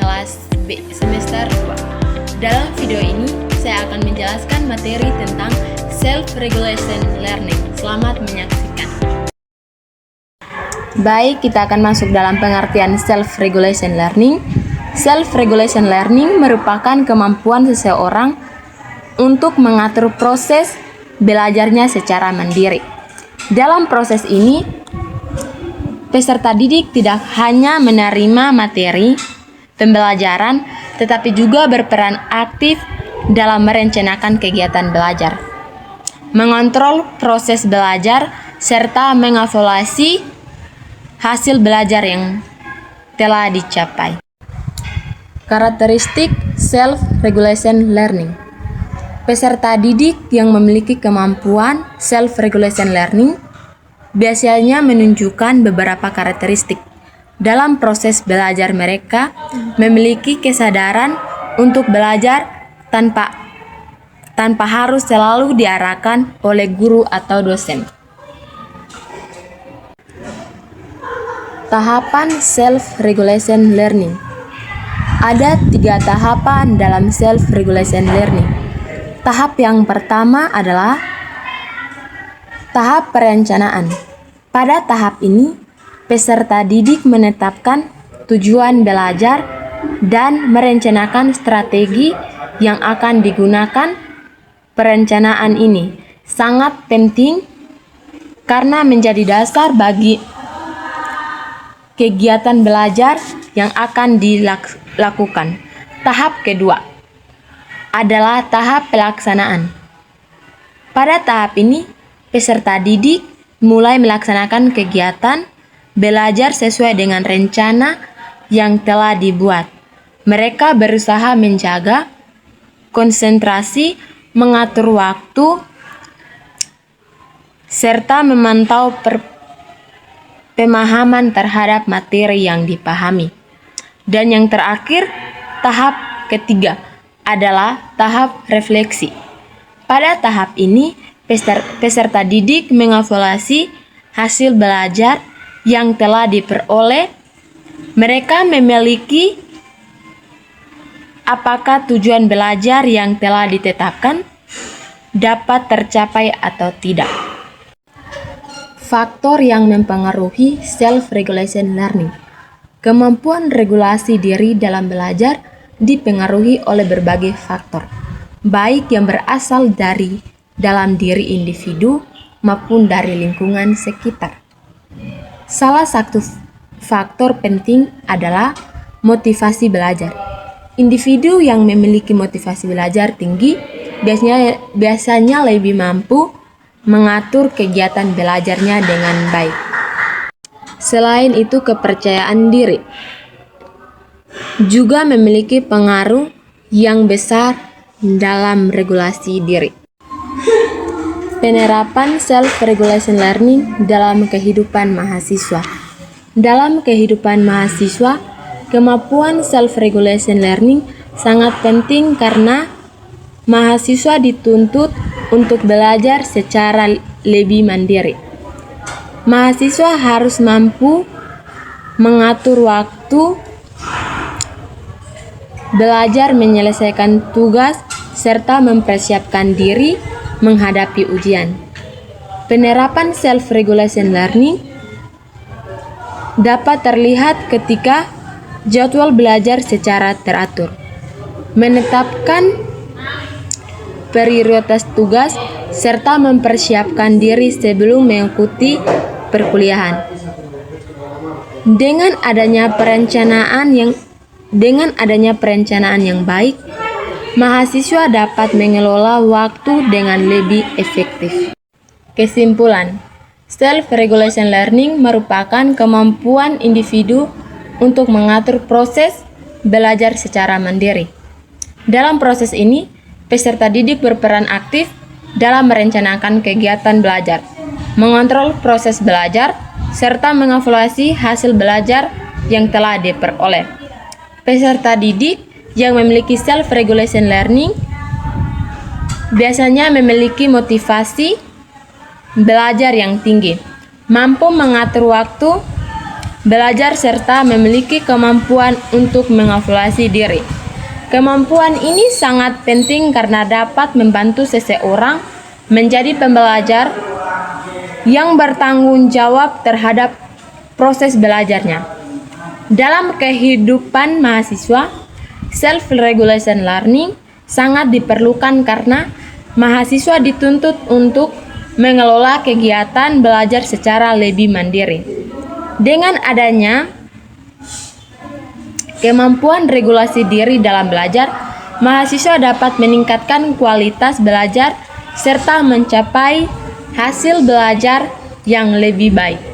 kelas B semester 2. Dalam video ini, saya akan menjelaskan materi tentang self-regulation learning. Selamat menyaksikan. Baik, kita akan masuk dalam pengertian self-regulation learning. Self-regulation learning merupakan kemampuan seseorang untuk mengatur proses belajarnya secara mandiri. Dalam proses ini, peserta didik tidak hanya menerima materi pembelajaran, tetapi juga berperan aktif dalam merencanakan kegiatan belajar, mengontrol proses belajar, serta mengevaluasi hasil belajar yang telah dicapai. Karakteristik self-regulation learning. Peserta didik yang memiliki kemampuan self-regulation learning biasanya menunjukkan beberapa karakteristik. Dalam proses belajar, mereka memiliki kesadaran untuk belajar tanpa harus selalu diarahkan oleh guru atau dosen. Tahapan self-regulation learning. Ada 3 tahapan dalam self-regulation learning. Tahap yang pertama adalah tahap perencanaan. Pada tahap ini, peserta didik menetapkan tujuan belajar dan merencanakan strategi yang akan digunakan. Perencanaan ini sangat penting karena menjadi dasar bagi kegiatan belajar yang akan dilakukan. Tahap kedua adalah tahap pelaksanaan. Pada tahap ini, peserta didik mulai melaksanakan kegiatan belajar sesuai dengan rencana yang telah dibuat. Mereka berusaha menjaga konsentrasi, mengatur waktu, serta memantau pemahaman terhadap materi yang dipahami. Dan yang terakhir, tahap ketiga adalah tahap refleksi. Pada tahap ini, peserta didik mengevaluasi hasil belajar yang telah diperoleh. Mereka memiliki apakah tujuan belajar yang telah ditetapkan dapat tercapai atau tidak. Faktor yang mempengaruhi self-regulation learning. Kemampuan regulasi diri dalam belajar dipengaruhi oleh berbagai faktor, baik yang berasal dari dalam diri individu maupun dari lingkungan sekitar. Salah satu faktor penting adalah motivasi belajar. Individu yang memiliki motivasi belajar tinggi biasanya lebih mampu mengatur kegiatan belajarnya dengan baik. Selain itu, kepercayaan diri juga memiliki pengaruh yang besar dalam regulasi diri. Penerapan self-regulation learning dalam kehidupan mahasiswa. Dalam kehidupan mahasiswa, kemampuan self-regulation learning sangat penting karena mahasiswa dituntut untuk belajar secara lebih mandiri. Mahasiswa harus mampu mengatur waktu, belajar menyelesaikan tugas, serta mempersiapkan diri menghadapi ujian. Penerapan self-regulation learning dapat terlihat ketika jadwal belajar secara teratur, menetapkan prioritas tugas, serta mempersiapkan diri sebelum mengikuti perkuliahan. Dengan adanya perencanaan yang baik, mahasiswa dapat mengelola waktu dengan lebih efektif. Kesimpulan, self-regulation learning merupakan kemampuan individu untuk mengatur proses belajar secara mandiri. Dalam proses ini, peserta didik berperan aktif dalam merencanakan kegiatan belajar, mengontrol proses belajar, serta mengevaluasi hasil belajar yang telah diperoleh. Peserta didik yang memiliki self-regulation learning biasanya memiliki motivasi belajar yang tinggi, mampu mengatur waktu, belajar serta memiliki kemampuan untuk mengevaluasi diri. Kemampuan ini sangat penting karena dapat membantu seseorang menjadi pembelajar yang bertanggung jawab terhadap proses belajarnya. Dalam kehidupan mahasiswa, self-regulation learning sangat diperlukan karena mahasiswa dituntut untuk mengelola kegiatan belajar secara lebih mandiri. Dengan adanya kemampuan regulasi diri dalam belajar, mahasiswa dapat meningkatkan kualitas belajar serta mencapai hasil belajar yang lebih baik.